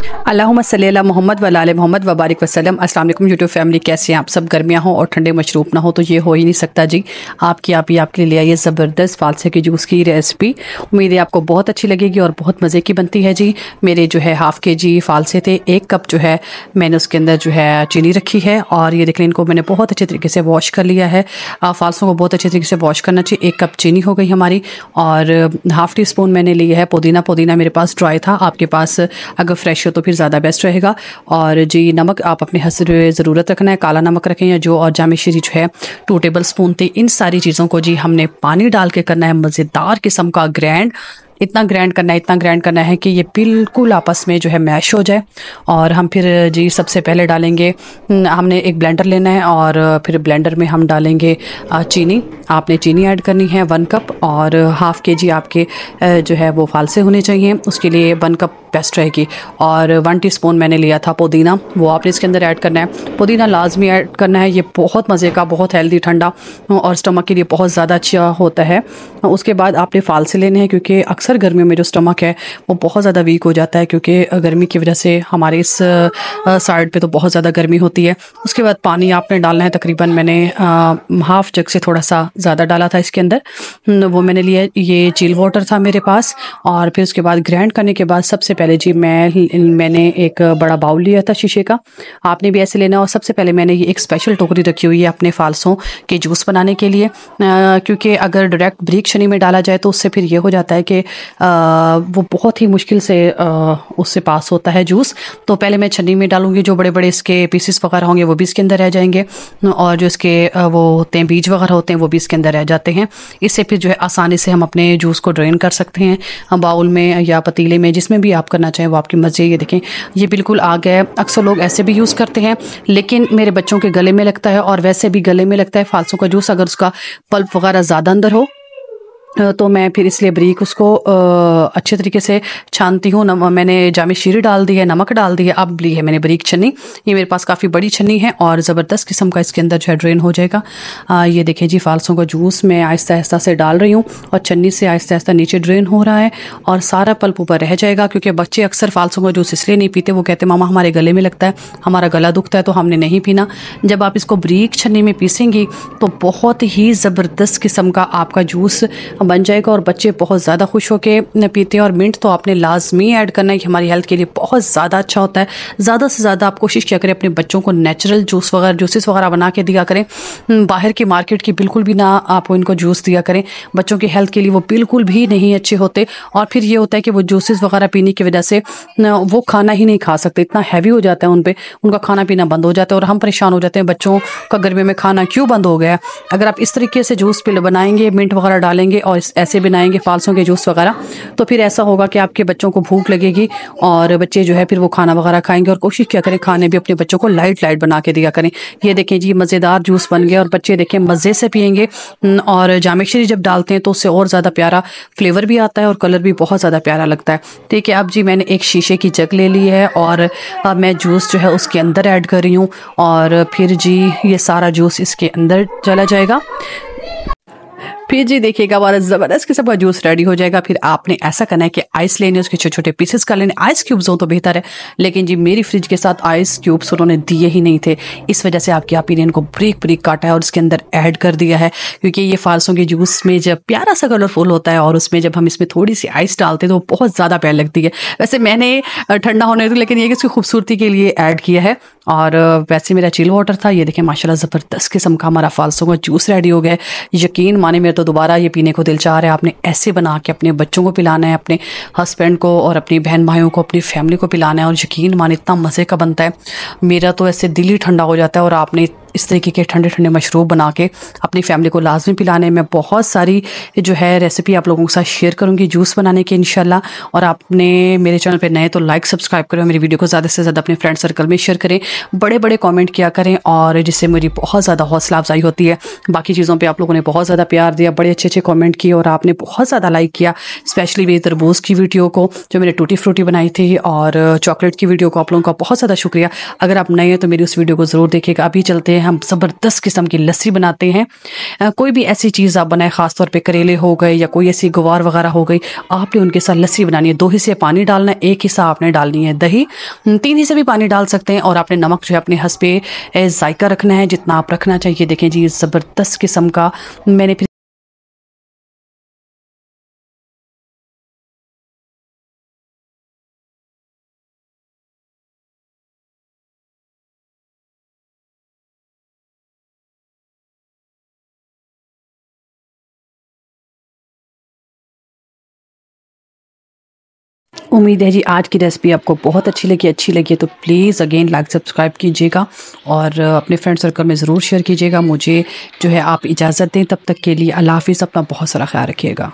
अल्लाहुम्मा सल्ली अला मोहम्मद व आले मोहम्मद व बारिक वसल्लम। अस्सलाम वालेकुम यूट्यूब फैमिली, कैसे हैं आप सब? गर्मियाँ हो और ठंडे मशरूब ना हो तो ये हो ही नहीं सकता जी। आपके लिए आई है ज़बरदस्त फालसे के जूस की रेसिपी। उम्मीद है आपको बहुत अच्छी लगेगी और बहुत मज़े की बनती है जी। मेरे जो है हाफ़ KG फालसे थे, 1 कप जो है मैंने उसके अंदर जो है चीनी रखी है और ये देख लें, इनको मैंने बहुत अच्छे तरीके से वॉश कर लिया है। फालसों को बहुत अच्छे तरीके से वॉश करना चाहिए। 1 कप चीनी हो गई हमारी और हाफ़ टी स्पून मैंने लिया है पुदीना मेरे पास ड्राई था, आपके पास अगर फ्रेश हो तो फिर ज़्यादा बेस्ट रहेगा। और जी नमक आप अपने हद से ज़रूरत रखना है, काला नमक रखें या जो, और जामे शीरी जो है 2 टेबल स्पून थे। इन सारी चीज़ों को जी हमने पानी डाल के करना है मज़ेदार किस्म का ग्रैंड। इतना ग्राइंड करना है कि ये बिल्कुल आपस में जो है मैश हो जाए। और हम फिर जी सबसे पहले डालेंगे, हमने एक ब्लेंडर लेना है और फिर ब्लेंडर में हम डालेंगे चीनी। आपने चीनी ऐड करनी है 1 कप और हाफ़ KG आपके जो है वो फालसे होने चाहिए, उसके लिए 1 कप बेस्ट रहेगी। और 1 टीस्पून मैंने लिया था पुदीना, वो आपने इसके अंदर ऐड करना है। पुदीना लाजमी ऐड करना है, ये बहुत मज़े का, बहुत हेल्दी, ठंडा और स्टमक के लिए बहुत ज़्यादा अच्छा होता है। उसके बाद आपने फालसे लेने हैं, क्योंकि अक्सर गर्मियों में जो स्टमक है वो बहुत ज़्यादा वीक हो जाता है, क्योंकि गर्मी की वजह से हमारे इस साइड पे तो बहुत ज़्यादा गर्मी होती है। उसके बाद पानी आपने डालना है, तकरीबन मैंने हाफ़ जग से थोड़ा सा ज़्यादा डाला था इसके अंदर, वो मैंने लिया। ये चिल वाटर था मेरे पास। और फिर उसके बाद ग्राइंड करने के बाद सबसे पहले जी मैंने एक बड़ा बाउल लिया था शीशे का, आपने भी ऐसे लेना। और सबसे पहले मैंने ये एक स्पेशल टोकरी रखी हुई है अपने फालसों के जूस बनाने के लिए, क्योंकि अगर डायरेक्ट ब्रीक छन्नी में डाला जाए तो उससे फिर ये हो जाता है कि वो बहुत ही मुश्किल से उससे पास होता है जूस। तो पहले मैं छन्नी में डालूंगी, जो बड़े बड़े इसके पीसेस वगैरह होंगे वो भी इसके अंदर रह जाएंगे, और जो इसके वो होते हैं बीज वगैरह होते हैं वो भी इसके अंदर रह जाते हैं। इससे फिर जो है आसानी से हम अपने जूस को ड्रेन कर सकते हैं बाउल में या पतीले में, जिसमें भी आप करना चाहें वो आपकी मर्जी। ये देखें, ये बिल्कुल आ गया है। अक्सर लोग ऐसे भी यूज़ करते हैं, लेकिन मेरे बच्चों के गले में लगता है और वैसे भी गले में लगता है फालसों का जूस, अगर उसका पल्प वगैरह ज़्यादा अंदर हो तो मैं फिर इसलिए ब्रीक उसको अच्छे तरीके से छानती हूँ। मैंने जामे शीरी डाल दी है, नमक डाल दी है, अब ली है मैंने ब्रीक छन्नी। ये मेरे पास काफ़ी बड़ी छन्नी है और ज़बरदस्त किस्म का इसके अंदर जो है ड्रेन हो जाएगा। ये देखें जी, फालसों का जूस मैं आहिस्ता आहिस्ता से डाल रही हूँ और छन्नी से आहिस्ता आहिस्ता नीचे ड्रेन हो रहा है और सारा पल्प ऊपर रह जाएगा। क्योंकि बच्चे अक्सर फालसों का जूस इसलिए नहीं पीते, वो कहते मामा हमारे गले में लगता है, हमारा गला दुखता है, तो हमने नहीं पीना। जब आप इसको ब्रीक छन्नी में पीसेंगी तो बहुत ही ज़बरदस्त किस्म का आपका जूस बन जाएगा और बच्चे बहुत ज़्यादा खुश होकर पीते हैं। और मिंट तो आपने लाजमी ऐड करना है कि हमारी हेल्थ के लिए बहुत ज़्यादा अच्छा होता है। ज़्यादा से ज़्यादा आप कोशिश किया करें अपने बच्चों को नेचुरल जूसेस वगैरह बना के दिया करें, बाहर की मार्केट की बिल्कुल भी ना आप इनको जूस दिया करें। बच्चों की हेल्थ के लिए वो बिल्कुल भी नहीं अच्छे होते और फिर ये होता है कि वो जूसेस वगैरह पीने की वजह से वो खाना ही नहीं खा सकते, इतना हैवी हो जाता है उन पर, उनका खाना पीना बंद हो जाता है और हम परेशान हो जाते हैं बच्चों का गर्मी में खाना क्यों बंद हो गया। अगर आप इस तरीके से जूस बनाएंगे, मिंट वगैरह डालेंगे और ऐसे बनाएंगे फालसों के जूस वगैरह, तो फिर ऐसा होगा कि आपके बच्चों को भूख लगेगी और बच्चे जो है फिर वो खाना वगैरह खाएंगे। और कोशिश क्या करें खाने भी अपने बच्चों को लाइट बना के दिया करें। ये देखें जी, मज़ेदार जूस बन गया और बच्चे देखें मज़े से पियेंगे। और जामे शीरी जब डालते हैं तो उससे और ज़्यादा प्यारा फ्लेवर भी आता है और कलर भी बहुत ज़्यादा प्यारा लगता है। ठीक है, अब जी मैंने एक शीशे की जग ले ली है और अब मैं जूस जो है उसके अंदर ऐड कर रही हूँ और फिर जी ये सारा जूस इसके अंदर चला जाएगा। फिर जी देखिएगा हमारा ज़बरदस्त किस्म का जूस रेडी हो जाएगा। फिर आपने ऐसा करना है कि आइस लेने, उसके छोटे छोटे पीसेस कर लेने। आइस क्यूब्स हो तो बेहतर है, लेकिन जी मेरी फ्रिज के साथ आइस क्यूब्स उन्होंने दिए ही नहीं थे, इस वजह से आपकी आपी ने इनको ब्रीक काटा है और उसके अंदर ऐड कर दिया है। क्योंकि ये फालसों के जूस में जब प्यारा सा कलरफुल होता है और उसमें जब हम इसमें थोड़ी सी आइस डालते हैं तो बहुत ज़्यादा प्यारी लगती है। वैसे मैंने ठंडा होने दी, लेकिन ये इसकी खूबसूरती के लिए ऐड किया है। और वैसे मेरा चिल वाटर था। ये देखें माशाल्लाह ज़बरदस्त किस्म का हमारा फालसों का जूस रेडी हो गया। यकीन माने मेरे तो दोबारा ये पीने को दिल चाह रहा है। आपने ऐसे बना के अपने बच्चों को पिलाना है, अपने हस्बैंड को और अपनी बहन भाइयों को, अपनी फैमिली को पिलाना है और यकीन माने इतना मज़े का बनता है, मेरा तो ऐसे दिल ही ठंडा हो जाता है। और आपने इस तरीके के ठंडे ठंडे मशरूब बना के अपनी फैमिली को लाजमी पिलाने। मैं बहुत सारी जो है रेसिपी आप लोगों के साथ शेयर करूंगी जूस बनाने की इंशाल्लाह। और आपने मेरे चैनल पे नए तो लाइक सब्सक्राइब करें, मेरी वीडियो को ज़्यादा से ज़्यादा अपने फ्रेंड सर्कल में शेयर करें, बड़े बड़े कमेंट किया करें, और जिससे मेरी बहुत ज़्यादा हौसला अफजाई होती है। बाकी चीज़ों पर आप लोगों ने बहुत ज़्यादा प्यार दिया, बड़े अच्छे अच्छे कॉमेंट किए और आपने बहुत ज़्यादा लाइक किया। स्पेशली मेरी तरबूज की वीडियो को, जो मैंने टूटी फ्रूटी बनाई थी, और चॉकलेट की वीडियो को, आप लोगों का बहुत ज़्यादा शुक्रिया। अगर आप नए हैं तो मेरी उस वीडियो को ज़रूर देखिएगा। अभी चलते हैं हम ज़बरदस्त किस्म की लस्सी बनाते हैं। कोई भी ऐसी चीज़ आप बनाएं, ख़ास तौर पे करेले हो गए या कोई ऐसी गवार वगैरह हो गई, आपने उनके साथ लस्सी बनानी है। 2 हिस्से पानी डालना है, 1 हिस्सा आपने डालनी है दही, 3 हिस्से भी पानी डाल सकते हैं। और आपने नमक जो है अपने हस्बे जायका रखना है, जितना आप रखना चाहिए। देखें जी, ज़बरदस्त किस्म का मैंने फिर उम्मीद है जी आज की रेसिपी आपको बहुत अच्छी लगी है तो प्लीज़ अगेन लाइक सब्सक्राइब कीजिएगा और अपने फ्रेंड सर्कल में ज़रूर शेयर कीजिएगा। मुझे जो है आप इजाज़त दें, तब तक के लिए अल्लाह हाफ़िज़। अपना बहुत सारा ख्याल रखिएगा।